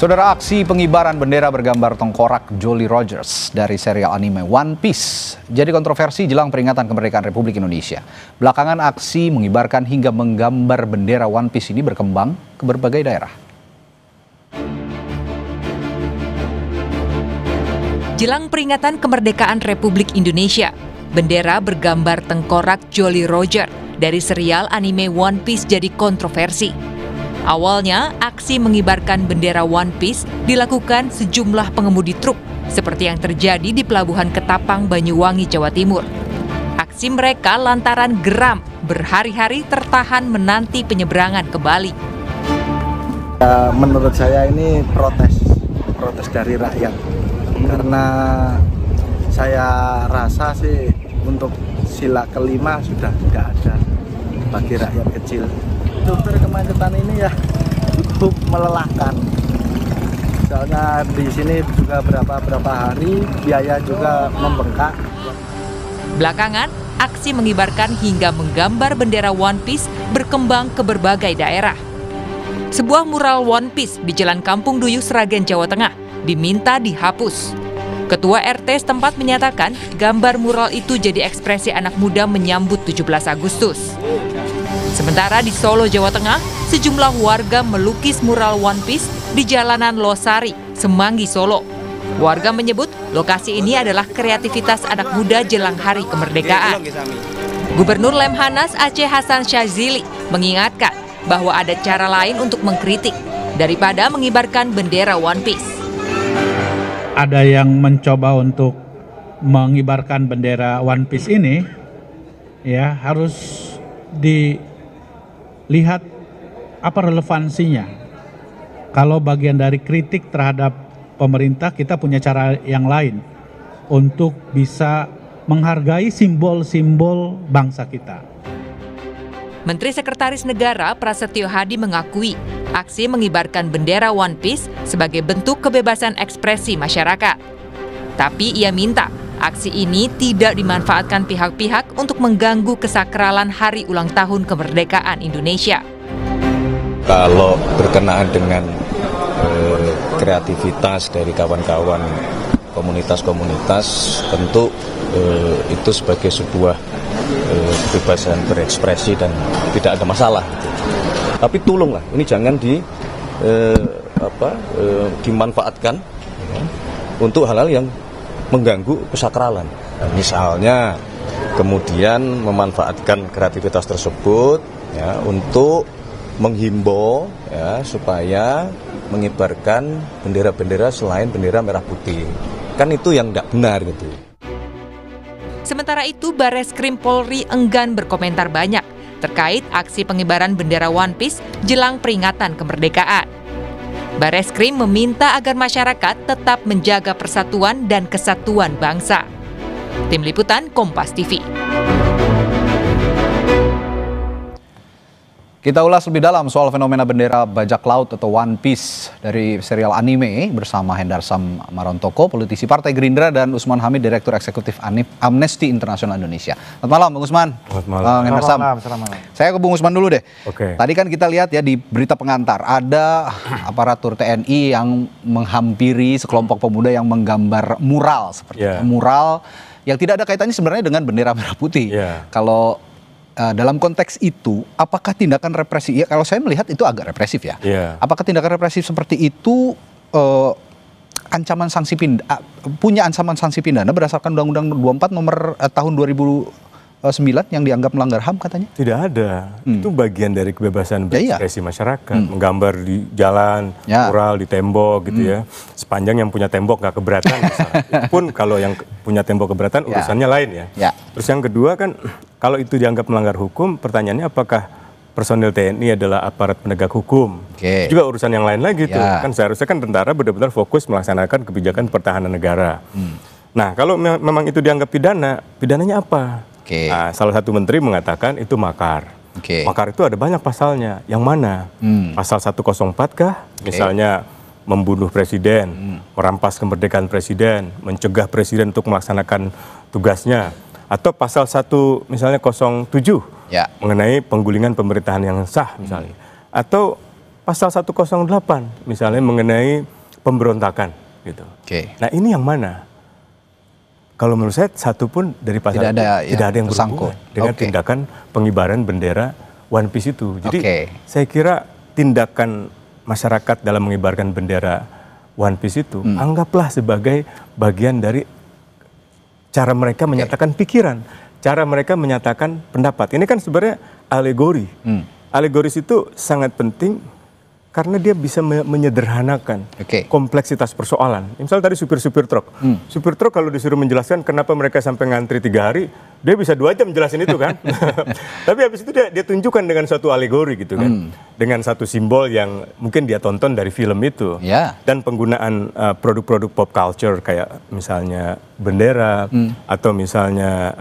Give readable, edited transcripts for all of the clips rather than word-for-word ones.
Saudara, aksi pengibaran bendera bergambar tengkorak Jolly Rogers dari serial anime One Piece jadi kontroversi jelang peringatan kemerdekaan Republik Indonesia. Belakangan aksi mengibarkan hingga menggambar bendera One Piece ini berkembang ke berbagai daerah. Jelang peringatan kemerdekaan Republik Indonesia, bendera bergambar tengkorak Jolly Roger dari serial anime One Piece jadi kontroversi. Awalnya, aksi mengibarkan bendera One Piece dilakukan sejumlah pengemudi truk, seperti yang terjadi di Pelabuhan Ketapang, Banyuwangi, Jawa Timur. Aksi mereka lantaran geram berhari-hari tertahan menanti penyeberangan ke Bali. Menurut saya ini protes dari rakyat. Karena saya rasa sih untuk sila kelima sudah tidak ada bagi rakyat kecil. Sumber kemacetan ini ya cukup melelahkan. Soalnya di sini juga berapa hari biaya juga membengkak. Belakangan, aksi mengibarkan hingga menggambar bendera One Piece berkembang ke berbagai daerah. Sebuah mural One Piece di Jalan Kampung Duyuh, Sragen, Jawa Tengah diminta dihapus. Ketua RT setempat menyatakan gambar mural itu jadi ekspresi anak muda menyambut 17 Agustus. Sementara di Solo, Jawa Tengah, sejumlah warga melukis mural One Piece di jalanan Losari, Semanggi, Solo. Warga menyebut lokasi ini adalah kreativitas anak muda jelang hari kemerdekaan. Gubernur Lemhanas Aceh Hasan Syazili mengingatkan bahwa ada cara lain untuk mengkritik daripada mengibarkan bendera One Piece. Ada yang mencoba untuk mengibarkan bendera One Piece ini, ya harus dilihat apa relevansinya. Kalau bagian dari kritik terhadap pemerintah, kita punya cara yang lain untuk bisa menghargai simbol-simbol bangsa kita. Menteri Sekretaris Negara Prasetyo Hadi mengakui aksi mengibarkan bendera One Piece sebagai bentuk kebebasan ekspresi masyarakat. Tapi ia minta aksi ini tidak dimanfaatkan pihak-pihak untuk mengganggu kesakralan hari ulang tahun kemerdekaan Indonesia. Kalau berkenaan dengan kreativitas dari kawan-kawan komunitas-komunitas, tentu itu sebagai sebuah kebebasan berekspresi dan tidak ada masalah. Tapi tolonglah, ini jangan dimanfaatkan untuk hal-hal yang mengganggu kesakralan. Misalnya kemudian memanfaatkan kreativitas tersebut ya, untuk menghimbau ya, supaya mengibarkan bendera-bendera selain bendera merah putih. Kan itu yang tidak benar gitu. Sementara itu, Bareskrim Polri enggan berkomentar banyak terkait aksi pengibaran bendera One Piece jelang peringatan kemerdekaan. Bareskrim meminta agar masyarakat tetap menjaga persatuan dan kesatuan bangsa. Tim Liputan Kompas TV. Kita ulas lebih dalam soal fenomena bendera bajak laut atau One Piece dari serial anime bersama Hendarsam Marontoko, politisi Partai Gerindra, dan Usman Hamid, Direktur Eksekutif Amnesty International Indonesia. Selamat malam, Bung Usman. Selamat malam. Hendarsam. Selamat malam. Saya ke Bung Usman dulu deh. Oke. Tadi kan kita lihat ya di berita pengantar, ada aparatur TNI yang menghampiri sekelompok pemuda yang menggambar mural seperti mural yang tidak ada kaitannya sebenarnya dengan bendera merah putih. Kalau dalam konteks itu, apakah tindakan represi? Ya, kalau saya melihat itu agak represif ya. Apakah tindakan represif seperti itu ancaman sanksi punya ancaman sanksi pidana berdasarkan Undang-Undang 24 nomor tahun 2009 yang dianggap melanggar HAM katanya? Tidak ada. Itu bagian dari kebebasan berekspresi masyarakat. Menggambar di jalan, mural di tembok gitu ya. Sepanjang yang punya tembok nggak keberatan. Itu pun kalau yang punya tembok keberatan urusannya lain ya. Terus yang kedua kan, kalau itu dianggap melanggar hukum, pertanyaannya apakah personil TNI adalah aparat penegak hukum? Itu juga urusan yang lain lagi tuh. Kan seharusnya kan tentara benar-benar fokus melaksanakan kebijakan pertahanan negara. Nah, kalau memang itu dianggap pidana, pidananya apa? Nah, salah satu menteri mengatakan itu makar. Makar itu ada banyak pasalnya. Yang mana? Pasal 104 kah? Misalnya membunuh presiden, merampas kemerdekaan presiden, mencegah presiden untuk melaksanakan tugasnya. Atau pasal 1 misalnya 07 mengenai penggulingan pemerintahan yang sah misalnya. Atau pasal 108 misalnya mengenai pemberontakan gitu. Nah ini yang mana? Kalau menurut saya satu pun dari pasal tidak ada yang bersangkut dengan tindakan pengibaran bendera One Piece itu. Jadi saya kira tindakan masyarakat dalam mengibarkan bendera One Piece itu anggaplah sebagai bagian dari cara mereka menyatakan pikiran, cara mereka menyatakan pendapat. Ini kan sebenarnya alegori. Alegoris itu sangat penting karena dia bisa menyederhanakan kompleksitas persoalan. Misalnya tadi supir-supir truk. Supir truk kalau disuruh menjelaskan kenapa mereka sampai ngantri 3 hari, dia bisa 2 jam jelasin itu kan. Tapi habis itu dia tunjukkan dengan satu alegori gitu kan. Dengan satu simbol yang mungkin dia tonton dari film itu. Dan penggunaan produk-produk pop culture kayak misalnya bendera, atau misalnya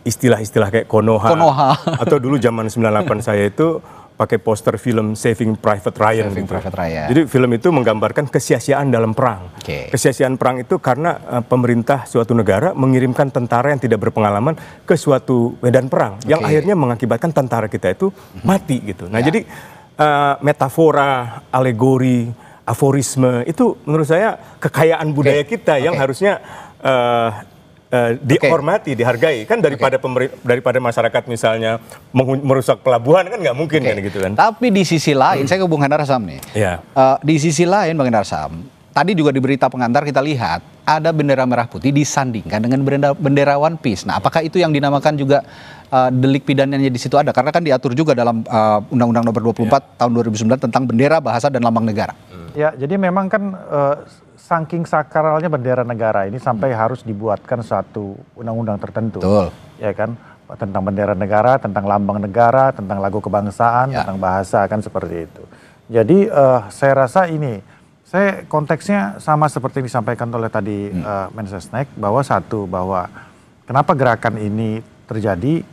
istilah-istilah kayak Konoha. Atau dulu zaman 98 saya itu pakai poster film Saving Private Ryan. Jadi film itu menggambarkan kesia-siaan dalam perang. Kesia-siaan perang itu karena pemerintah suatu negara mengirimkan tentara yang tidak berpengalaman ke suatu medan perang yang akhirnya mengakibatkan tentara kita itu mati gitu. Nah jadi metafora, alegori, aforisme itu menurut saya kekayaan budaya kita yang harusnya dihormati, dihargai kan daripada masyarakat misalnya merusak pelabuhan kan nggak mungkin kan gitu kan. Tapi di sisi lain, saya ke Bung Hendar Sam nih. Di sisi lain Bung Hendar Sam, tadi juga di berita pengantar kita lihat ada bendera merah putih disandingkan dengan bendera One Piece. Nah, apakah itu yang dinamakan juga delik pidananya di situ ada? Karena kan diatur juga dalam Undang-Undang Nomor 24 tahun 2009 tentang bendera, bahasa dan lambang negara. Ya, jadi memang kan saking sakralnya bendera negara ini sampai harus dibuatkan satu undang-undang tertentu. Ya kan, tentang bendera negara, tentang lambang negara, tentang lagu kebangsaan, tentang bahasa kan seperti itu. Jadi saya rasa ini, saya konteksnya sama seperti yang disampaikan oleh tadi Mensesnek, bahwa kenapa gerakan ini terjadi,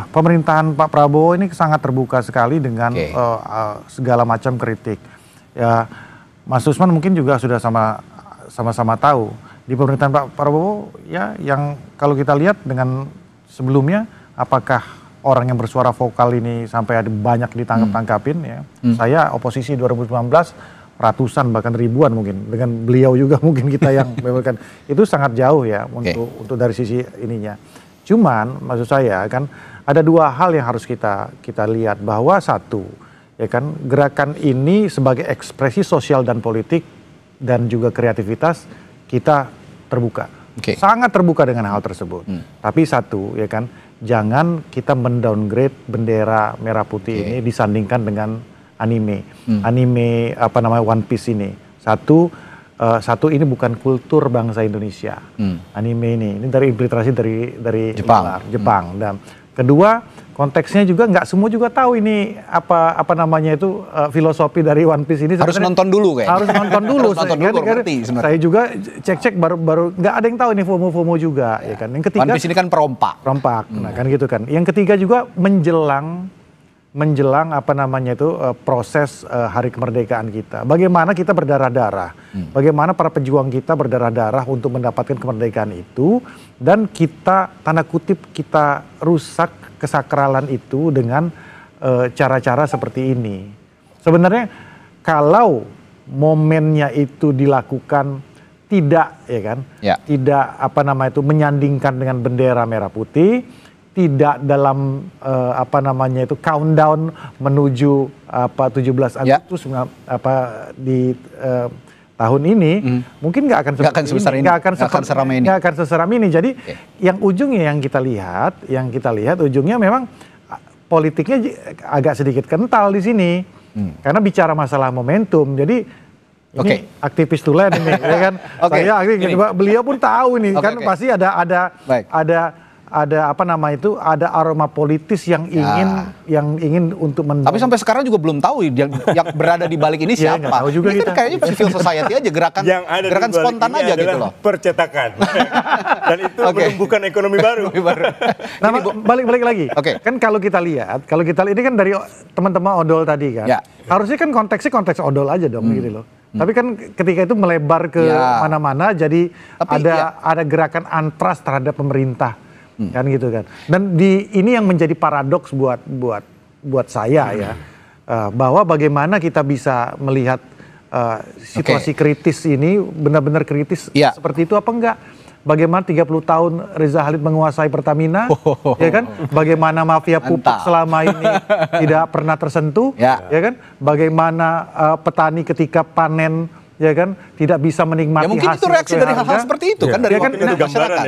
pemerintahan Pak Prabowo ini sangat terbuka sekali dengan segala macam kritik. Ya, Mas Usman mungkin juga sudah sama-sama tahu di pemerintahan Pak Prabowo ya, yang kalau kita lihat dengan sebelumnya, apakah orang yang bersuara vokal ini sampai ada banyak ditangkap-tangkapin ya. Saya oposisi 2019 ratusan bahkan ribuan mungkin, dengan beliau juga mungkin kita yang memberikan itu sangat jauh ya untuk dari sisi ininya. Cuman maksud saya kan ada 2 hal yang harus kita lihat, bahwa satu ya kan, gerakan ini sebagai ekspresi sosial dan politik dan juga kreativitas kita terbuka, sangat terbuka dengan hal tersebut. Tapi satu ya kan, jangan kita mendowngrade bendera merah putih ini disandingkan dengan anime apa namanya One Piece ini. Satu ini bukan kultur bangsa Indonesia. Anime ini dari infiltrasi dari Jepang. Dan kedua, konteksnya juga nggak semua juga tahu ini apa namanya itu filosofi dari One Piece ini. Harus nonton dulu kayaknya. Harus nonton dulu. Saya juga cek baru nggak ada yang tahu ini FOMO juga ya kan. Yang ketiga, One Piece ini kan perompak. Nah kan gitu kan. Yang ketiga juga menjelang apa namanya itu proses hari kemerdekaan kita. Bagaimana kita berdarah-darah. Bagaimana para pejuang kita berdarah-darah untuk mendapatkan kemerdekaan itu, dan kita tanda kutip kita rusak kesakralan itu dengan cara-cara seperti ini. Sebenarnya kalau momennya itu dilakukan tidak ya kan, tidak apa namanya itu menyandingkan dengan bendera merah putih, tidak dalam apa namanya itu countdown menuju 17 Agustus di tahun ini, mungkin nggak akan seseram ini. Jadi yang ujungnya yang kita lihat ujungnya memang politiknya agak sedikit kental di sini, karena bicara masalah momentum. Jadi ini aktivis tulen ini, ya kan? Saya beliau pun tahu ini kan pasti ada apa nama itu, ada aroma politis yang ingin untuk Tapi sampai sekarang juga belum tahu yang berada di balik ini siapa. Tahu juga ini kan kayaknya civil society aja, gerakan spontan aja gitu loh. Percetakan. Dan itu menumbuhkan ekonomi baru. Nah, balik lagi. Kan kalau kita lihat ini kan dari teman-teman odol tadi kan. Harusnya kan konteksnya konteks odol aja dong gitu loh. Tapi kan ketika itu melebar ke mana-mana, jadi ada gerakan antras terhadap pemerintah. Kan gitu kan. Dan ini yang menjadi paradoks buat saya ya. bahwa bagaimana kita bisa melihat situasi kritis ini benar-benar kritis seperti itu apa enggak? Bagaimana 30 tahun Reza Khalid menguasai Pertamina, ya kan? Bagaimana mafia pupuk selama ini tidak pernah tersentuh, ya kan? Bagaimana petani ketika panen, ya kan, tidak bisa menikmati mungkin hasil. Itu reaksi dari hal-hal seperti itu kan dari masyarakat.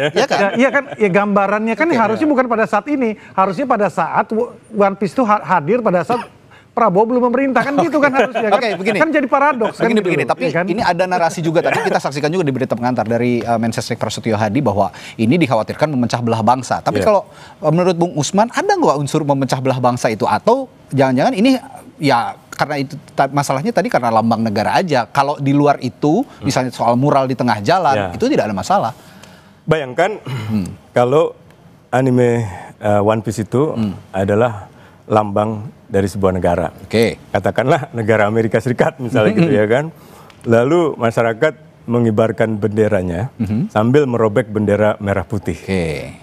Iya kan, ya gambarannya kan harusnya bukan pada saat ini, harusnya pada saat One Piece itu hadir pada saat Prabowo belum memerintah kan gitu kan harusnya kan. Begini. Kan jadi paradoks kan. Begini. Tapi kan? Ini ada narasi juga tadi kita saksikan juga di berita pengantar dari Mensesnek Prasetyo Hadi bahwa ini dikhawatirkan memecah belah bangsa. Tapi kalau menurut Bung Usman ada nggak unsur memecah belah bangsa itu atau jangan-jangan ini ya karena itu masalahnya tadi karena lambang negara aja. Kalau di luar itu misalnya soal mural di tengah jalan itu tidak ada masalah. Bayangkan kalau anime One Piece itu adalah lambang dari sebuah negara. Katakanlah negara Amerika Serikat misalnya gitu ya kan. Lalu masyarakat mengibarkan benderanya sambil merobek bendera merah putih.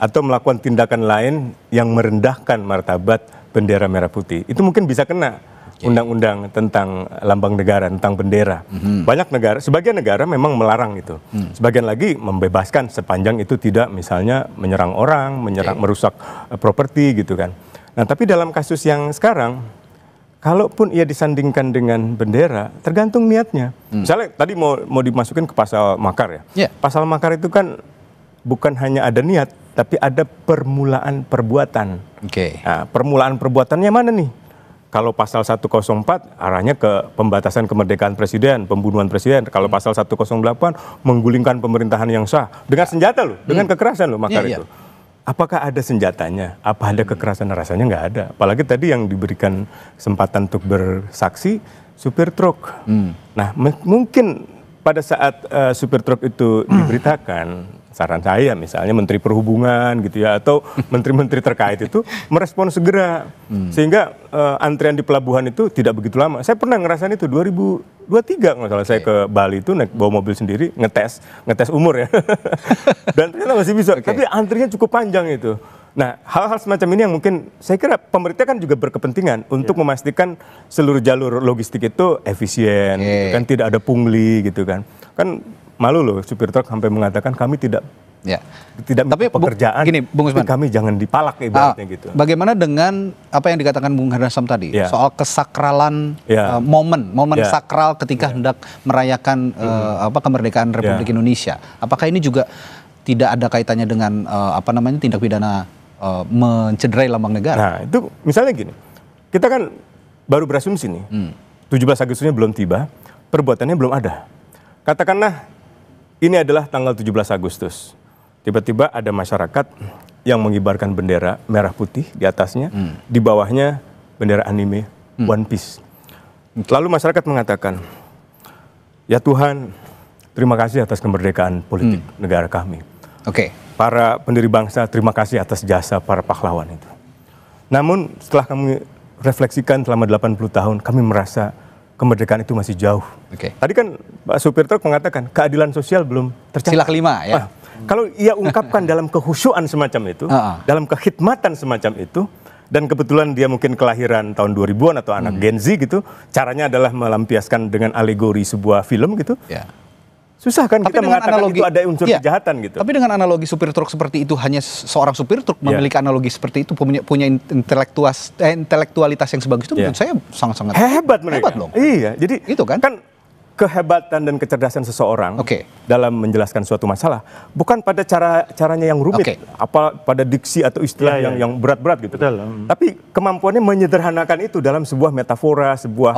Atau melakukan tindakan lain yang merendahkan martabat bendera merah putih. Itu mungkin bisa kena undang-undang tentang lambang negara, tentang bendera. Banyak negara, sebagian negara memang melarang itu. Sebagian lagi membebaskan sepanjang itu tidak misalnya menyerang orang, merusak properti gitu kan. Nah, tapi dalam kasus yang sekarang, kalaupun ia disandingkan dengan bendera, tergantung niatnya. Misalnya tadi mau dimasukin ke pasal makar ya. Pasal makar itu kan bukan hanya ada niat, tapi ada permulaan perbuatan. Nah, permulaan perbuatannya mana nih? Kalau pasal 104 arahnya ke pembatasan kemerdekaan presiden, pembunuhan presiden. Kalau pasal 108 menggulingkan pemerintahan yang sah dengan senjata loh, dengan kekerasan loh makar itu. Apakah ada senjatanya? Apa ada kekerasan? Rasanya nggak ada. Apalagi tadi yang diberikan kesempatan untuk bersaksi supir truk. Nah, mungkin pada saat supir truk itu diberitakan, saran saya misalnya Menteri Perhubungan gitu ya, atau menteri-menteri terkait itu merespon segera. Sehingga antrian di pelabuhan itu tidak begitu lama. Saya pernah ngerasain itu 2023 nggak salah, saya ke Bali itu naik bawa mobil sendiri ngetes umur ya. Dan ternyata masih bisa. Tapi antrinya cukup panjang itu. Nah, hal-hal semacam ini yang mungkin saya kira pemerintah kan juga berkepentingan untuk memastikan seluruh jalur logistik itu efisien, gitu kan, tidak ada pungli gitu kan. Kan malu loh supir truk sampai mengatakan kami tidak minta pekerjaan, gini, Bung Usman, kami jangan dipalak ibaratnya gitu. Bagaimana dengan apa yang dikatakan Bung Hardasam tadi soal kesakralan momen sakral ketika hendak merayakan kemerdekaan Republik Indonesia? Apakah ini juga tidak ada kaitannya dengan tindak pidana mencederai lambang negara? Nah, itu misalnya gini. Kita kan baru berasumsi nih. 17 Agustusnya belum tiba, perbuatannya belum ada. Katakanlah ini adalah tanggal 17 Agustus. Tiba-tiba ada masyarakat yang mengibarkan bendera merah putih di atasnya, di bawahnya bendera anime One Piece. Lalu masyarakat mengatakan, ya Tuhan, terima kasih atas kemerdekaan politik negara kami. Para pendiri bangsa, terima kasih atas jasa para pahlawan itu. Namun setelah kami refleksikan selama 80 tahun, kami merasa kemerdekaan itu masih jauh. Tadi kan Pak supir truk mengatakan keadilan sosial belum tercapai. Sila kelima ya. Kalau ia ungkapkan dalam kehusyuan semacam itu, dalam kekhidmatan semacam itu, dan kebetulan dia mungkin kelahiran tahun 2000-an atau anak Gen Z gitu, caranya adalah melampiaskan dengan alegori sebuah film gitu. Susah kan kita mengatakan itu ada unsur kejahatan gitu. Tapi dengan analogi supir truk seperti itu, hanya seorang supir truk memiliki analogi seperti itu, punya intelektualitas yang sebagus itu, menurut saya sangat-sangat hebat mereka. Hebat loh. Iya, jadi itu kan kehebatan dan kecerdasan seseorang dalam menjelaskan suatu masalah bukan pada caranya yang rumit, apa pada diksi atau istilah yang berat-berat gitu. Tapi kemampuannya menyederhanakan itu dalam sebuah metafora, sebuah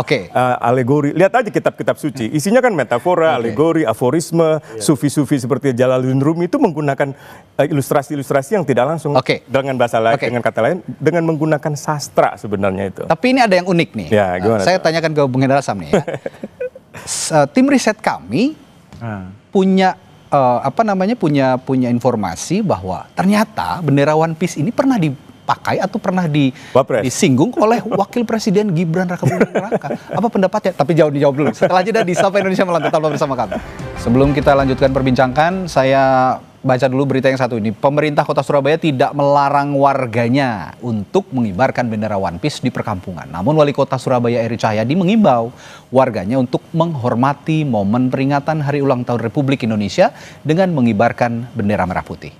alegori. Lihat aja kitab-kitab suci, isinya kan metafora, alegori, aforisme, sufi-sufi seperti Jalaluddin Rumi itu menggunakan ilustrasi-ilustrasi yang tidak langsung dengan bahasa lain, dengan kata lain, dengan menggunakan sastra sebenarnya itu. Tapi ini ada yang unik nih. Saya tanyakan ke Bung Hardasam nih ya. Tim riset kami punya punya informasi bahwa ternyata bendera One Piece ini pernah dipakai atau pernah disinggung oleh Wakil Presiden Gibran Rakabuming Raka. Apa pendapatnya? Tapi dijawab dulu. Setelah jeda di Sapa Indonesia Malam, tetaplah bersama kami. Sebelum kita lanjutkan perbincangan, saya baca dulu berita yang satu ini. Pemerintah Kota Surabaya tidak melarang warganya untuk mengibarkan bendera One Piece di perkampungan. Namun Wali Kota Surabaya Eri Cahyadi mengimbau warganya untuk menghormati momen peringatan Hari Ulang Tahun Republik Indonesia dengan mengibarkan bendera merah putih.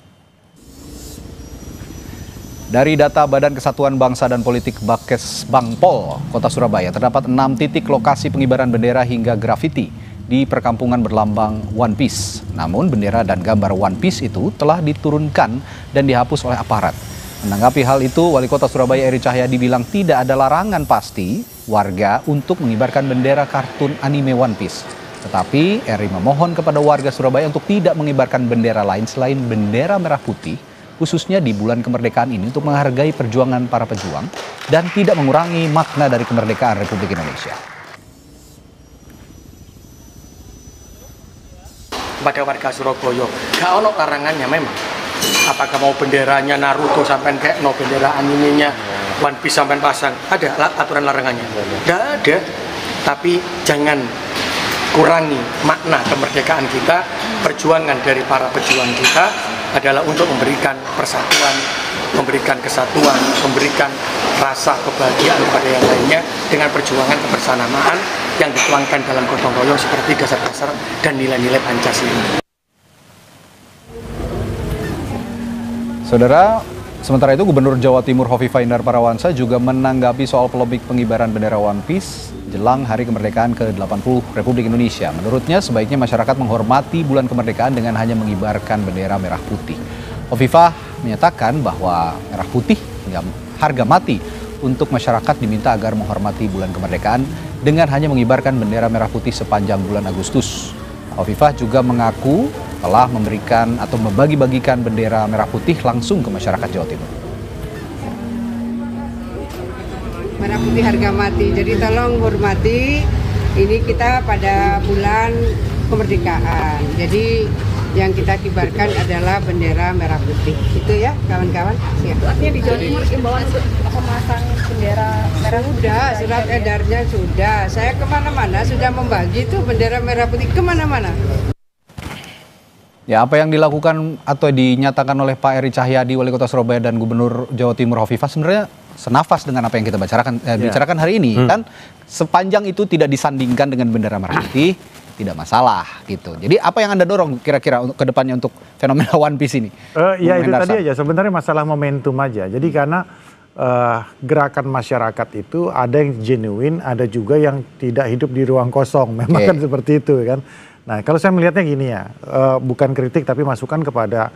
Dari data Badan Kesatuan Bangsa dan Politik Bakes Bangpol Kota Surabaya, terdapat 6 titik lokasi pengibaran bendera hingga grafiti di perkampungan berlambang One Piece. Namun bendera dan gambar One Piece itu telah diturunkan dan dihapus oleh aparat. Menanggapi hal itu, Wali Kota Surabaya Eri Cahyadi bilang tidak ada larangan pasti warga untuk mengibarkan bendera kartun anime One Piece. Tetapi Eri memohon kepada warga Surabaya untuk tidak mengibarkan bendera lain selain bendera merah putih, khususnya di bulan kemerdekaan ini untuk menghargai perjuangan para pejuang dan tidak mengurangi makna dari kemerdekaan Republik Indonesia. Pada warga Surabaya, gak ono larangannya memang. Apakah mau benderanya Naruto sampai kayak no bendera animenya One Piece sampai pasang, ada aturan larangannya? Gak ada. Tapi jangan kurangi makna kemerdekaan kita. Perjuangan dari para pejuang kita adalah untuk memberikan persatuan, memberikan kesatuan, memberikan rasa kebahagiaan kepada yang lainnya dengan perjuangan kebersamaan yang dituangkan dalam gotong royong seperti dasar-dasar dan nilai-nilai Pancasila. Saudara, sementara itu Gubernur Jawa Timur Hovifah Indar Parawansa juga menanggapi soal polemik pengibaran bendera One Piece jelang Hari Kemerdekaan ke-80 Republik Indonesia. Menurutnya sebaiknya masyarakat menghormati bulan kemerdekaan dengan hanya mengibarkan bendera merah putih. Hovifah menyatakan bahwa merah putih harga mati untuk masyarakat diminta agar menghormati bulan kemerdekaan dengan hanya mengibarkan bendera merah putih sepanjang bulan Agustus. Hovifah juga mengaku telah memberikan atau membagi-bagikan bendera merah putih langsung ke masyarakat Jawa Timur. Merah putih harga mati, jadi tolong hormati, ini kita pada bulan kemerdekaan, jadi yang kita kibarkan adalah bendera merah putih. Itu ya kawan-kawan. Artinya di Jawa Timur imbauan untuk memasang bendera merah sudah, surat edarnya sudah. Saya kemana-mana sudah membagi itu bendera merah putih kemana-mana. Ya, apa yang dilakukan atau dinyatakan oleh Pak Eri Cahyadi, Wali Kota Surabaya dan Gubernur Jawa Timur Hovifah sebenarnya senafas dengan apa yang kita bicarakan hari ini. Kan sepanjang itu tidak disandingkan dengan bendera merah putih, tidak masalah gitu. Jadi apa yang Anda dorong kira-kira untuk kedepannya untuk fenomena One Piece ini? Ya itu tadi aja, sebenarnya masalah momentum aja. Jadi karena gerakan masyarakat itu ada yang genuine, ada juga yang tidak hidup di ruang kosong. Memang kan seperti itu kan. Nah kalau saya melihatnya gini ya, bukan kritik tapi masukan kepada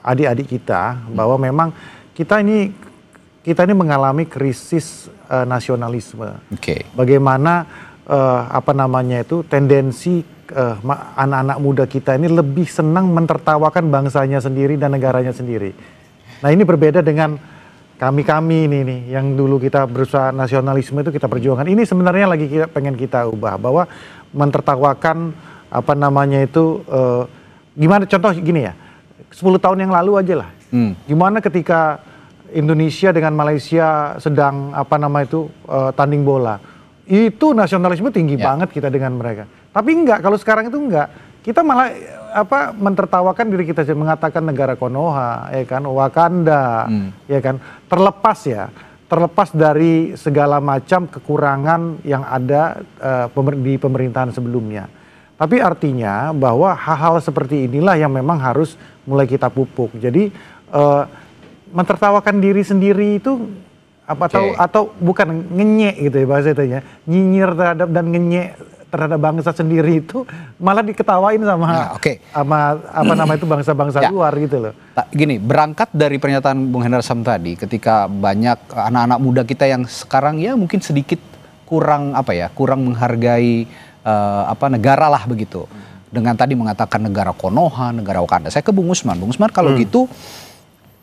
adik-adik kita bahwa memang kita ini mengalami krisis nasionalisme. Bagaimana tendensi anak-anak muda kita ini lebih senang mentertawakan bangsanya sendiri dan negaranya sendiri. Nah ini berbeda dengan kami ini nih yang dulu kita berusaha nasionalisme itu kita perjuangkan. Ini sebenarnya lagi pengen kita ubah bahwa mentertawakan gimana contoh gini ya, 10 tahun yang lalu aja lah. Gimana ketika Indonesia dengan Malaysia sedang tanding bola. Itu nasionalisme tinggi banget kita dengan mereka. Tapi enggak, kalau sekarang itu enggak. Kita malah mentertawakan diri kita sendiri, mengatakan negara Konoha, ya kan, Wakanda, ya kan. Terlepas dari segala macam kekurangan yang ada di pemerintahan sebelumnya. Tapi artinya bahwa hal-hal seperti inilah yang memang harus mulai kita pupuk. Jadi mentertawakan diri sendiri itu atau bukan ngenyek gitu ya bahasa itunya, nyinyir terhadap dan ngenyek terhadap bangsa sendiri itu malah diketawain sama bangsa-bangsa luar gitu loh. Gini, berangkat dari pernyataan Bung Hendar Sam tadi, ketika banyak anak-anak muda kita yang sekarang ya mungkin sedikit kurang menghargai negara lah begitu. Dengan tadi mengatakan negara Konoha, negara Wakanda. Saya ke Bung Usman. Bung Usman kalau gitu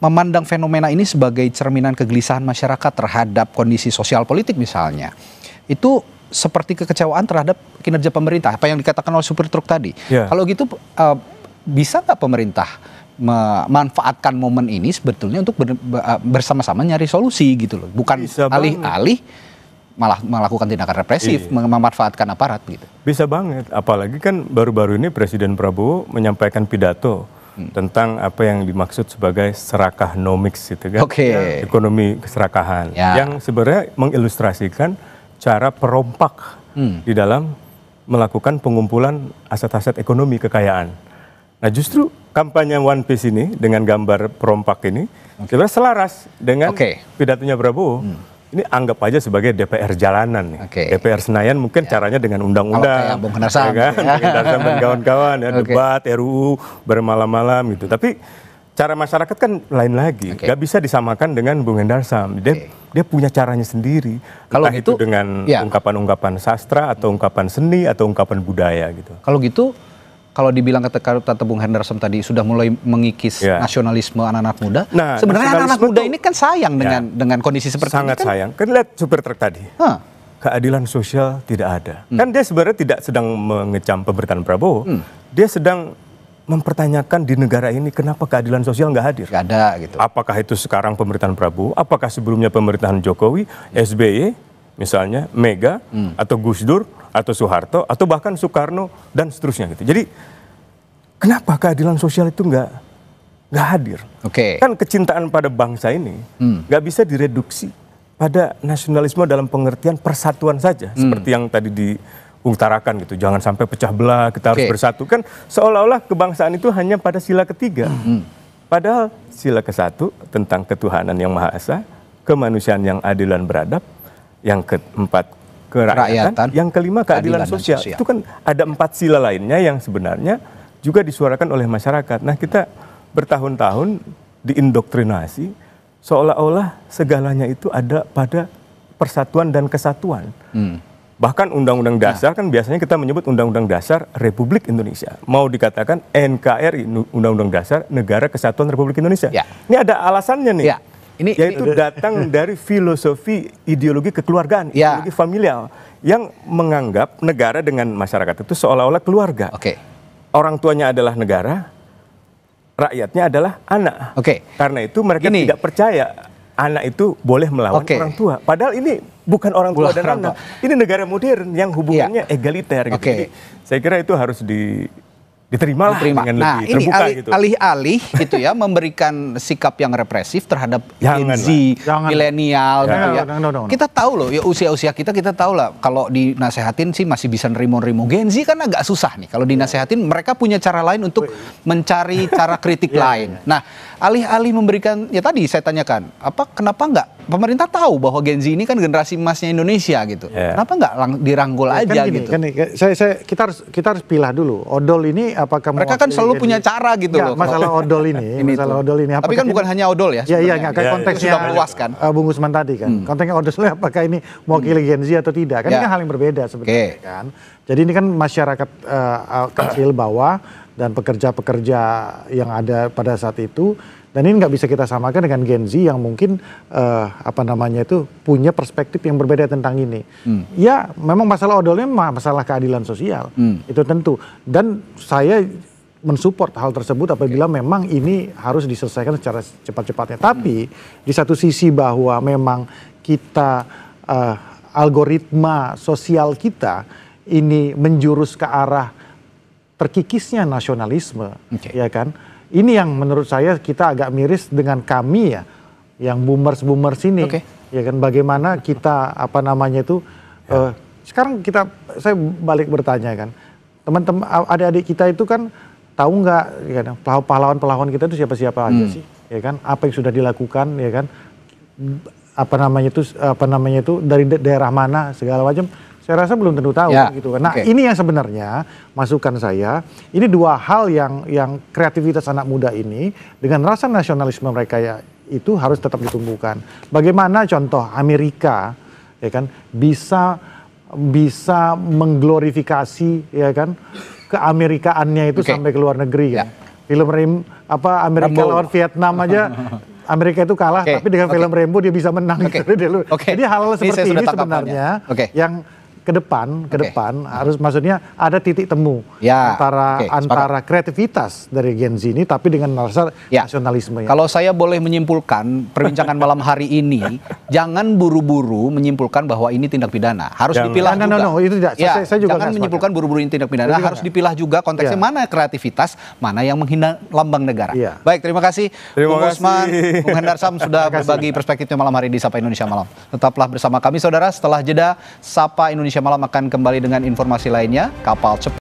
memandang fenomena ini sebagai cerminan kegelisahan masyarakat terhadap kondisi sosial politik misalnya. Itu seperti kekecewaan terhadap kinerja pemerintah, apa yang dikatakan oleh supir truk tadi. Kalau gitu bisa nggak pemerintah memanfaatkan momen ini sebetulnya untuk bersama-sama nyari solusi gitu loh. Bukan alih-alih malah melakukan tindakan represif, memanfaatkan aparat gitu. Bisa banget, apalagi kan baru-baru ini Presiden Prabowo menyampaikan pidato tentang apa yang dimaksud sebagai serakahnomics gitu kan, ekonomi keserakahan, yang sebenarnya mengilustrasikan cara perompak di dalam melakukan pengumpulan aset-aset ekonomi kekayaan. Nah justru kampanye One Piece ini dengan gambar perompak ini sebenarnya selaras dengan pidatonya Prabowo. Ini anggap aja sebagai DPR jalanan nih. DPR Senayan mungkin caranya dengan undang-undang, Bung Hendarsam, dan kawan-kawan, debat, RUU bermalam-malam gitu. Tapi cara masyarakat kan lain lagi, nggak bisa disamakan dengan Bung Hendarsam. Dia punya caranya sendiri. Kalau entah gitu, itu dengan ungkapan-ungkapan sastra atau ungkapan seni atau ungkapan budaya gitu. Kalau gitu, kalau dibilang kata Bung Hendarsam tadi sudah mulai mengikis nasionalisme anak-anak muda, sebenarnya anak-anak muda ini kan sayang dengan kondisi seperti sangat ini kan? sayang. Kan lihat super truk tadi, keadilan sosial tidak ada. Kan dia sebenarnya tidak sedang mengecam pemerintahan Prabowo, dia sedang mempertanyakan di negara ini kenapa keadilan sosial nggak hadir. Nggak ada gitu. Apakah itu sekarang pemerintahan Prabowo, apakah sebelumnya pemerintahan Jokowi, SBY, misalnya Mega, atau Gus Dur, atau Soeharto, atau bahkan Soekarno, dan seterusnya gitu. Jadi, kenapa keadilan sosial itu nggak hadir? Kan kecintaan pada bangsa ini nggak bisa direduksi pada nasionalisme dalam pengertian persatuan saja. Seperti yang tadi diutarakan gitu, jangan sampai pecah belah, kita harus bersatu. Kan seolah-olah kebangsaan itu hanya pada sila ketiga. Padahal sila ke-1 tentang ketuhanan yang Maha Esa, kemanusiaan yang adil dan beradab, yang ke-4 kerakyatan, yang ke-5 keadilan sosial. Itu kan ada 4 sila lainnya yang sebenarnya juga disuarakan oleh masyarakat. Nah kita bertahun-tahun diindoktrinasi seolah-olah segalanya itu ada pada persatuan dan kesatuan. Bahkan Undang-Undang Dasar kan biasanya kita menyebut Undang-Undang Dasar Republik Indonesia. Mau dikatakan NKRI, Undang-Undang Dasar Negara Kesatuan Republik Indonesia. Ini ada alasannya nih. Yaitu datang dari filosofi ideologi kekeluargaan, ideologi familial yang menganggap negara dengan masyarakat itu seolah-olah keluarga. Orang tuanya adalah negara, rakyatnya adalah anak. Karena itu mereka tidak percaya anak itu boleh melawan orang tua. Padahal ini bukan orang tua dan anak. Ini negara modern yang hubungannya egaliter gitu. Jadi saya kira itu harus diterima lah dengan lebih terbuka gitu. Alih-alih gitu ya memberikan sikap yang represif terhadap Gen Z, milenial gitu ya. Kita tahu loh ya usia-usia kita tahu lah kalau dinasehatin sih masih bisa nerimo-nerimo. Gen Z kan agak susah nih kalau dinasehatin, mereka punya cara lain untuk mencari cara kritik lain. Nah, alih-alih memberikan ya tadi saya tanyakan, kenapa enggak pemerintah tahu bahwa Gen Z ini kan generasi emasnya Indonesia gitu. Kenapa enggak dirangkul aja gitu. Kita harus pilah dulu. Odol ini apakah mereka kan selalu punya cara gitu loh. Masalah odol ini, tapi kan bukan hanya odol ya. Iya, kayak konteksnya sudah meluas kan. Bung Usman tadi kan. Konteksnya odol apakah ini mewakili Gen Z atau tidak? Kan ini kan hal yang berbeda sebenarnya kan. Jadi ini kan masyarakat kecil bawah dan pekerja-pekerja yang ada pada saat itu. Dan ini nggak bisa kita samakan dengan Gen Z yang mungkin punya perspektif yang berbeda tentang ini. Ya, memang masalah odolnya masalah keadilan sosial. Itu tentu. Dan saya mensupport hal tersebut apabila memang ini harus diselesaikan secara cepat-cepatnya. Tapi di satu sisi bahwa memang kita algoritma sosial kita ini menjurus ke arah terkikisnya nasionalisme, ya kan? Ini yang menurut saya kita agak miris dengan kami ya, yang boomers ini, ya kan? Bagaimana kita sekarang saya balik bertanya kan, teman-teman adik-adik kita itu kan tahu nggak, ya kan, pahlawan-pahlawan kita itu siapa-siapa aja sih, ya kan? Apa yang sudah dilakukan, ya kan? Dari daerah mana segala macam. Saya rasa belum tentu tahu gitu kan. Nah, ini yang sebenarnya masukan saya, ini dua hal yang kreativitas anak muda ini dengan rasa nasionalisme mereka itu harus tetap ditumbuhkan. Bagaimana contoh Amerika ya kan bisa mengglorifikasi ya kan keamerikaannya itu sampai ke luar negeri kan. Film Amerika lawan Vietnam aja Amerika itu kalah, tapi dengan film Rambo dia bisa menang. Jadi hal seperti ini sebenarnya yang ke depan harus maksudnya ada titik temu antara kreativitas dari Gen Z ini tapi dengan rasa nasionalisme. Kalau saya boleh menyimpulkan perbincangan malam hari ini, jangan buru-buru menyimpulkan bahwa ini tindak pidana. Harus dipilah juga. Itu tidak. Saya juga jangan menyimpulkan buru-buru ini tindak pidana. Harus dipilah juga konteksnya mana kreativitas, mana yang menghina lambang negara. Baik, terima kasih Bung Usman, Bung Hendar Sam sudah berbagi perspektifnya malam hari di Sapa Indonesia Malam. Tetaplah bersama kami saudara, setelah jeda Sapa Indonesia Malam akan kembali dengan informasi lainnya. Kapal cepat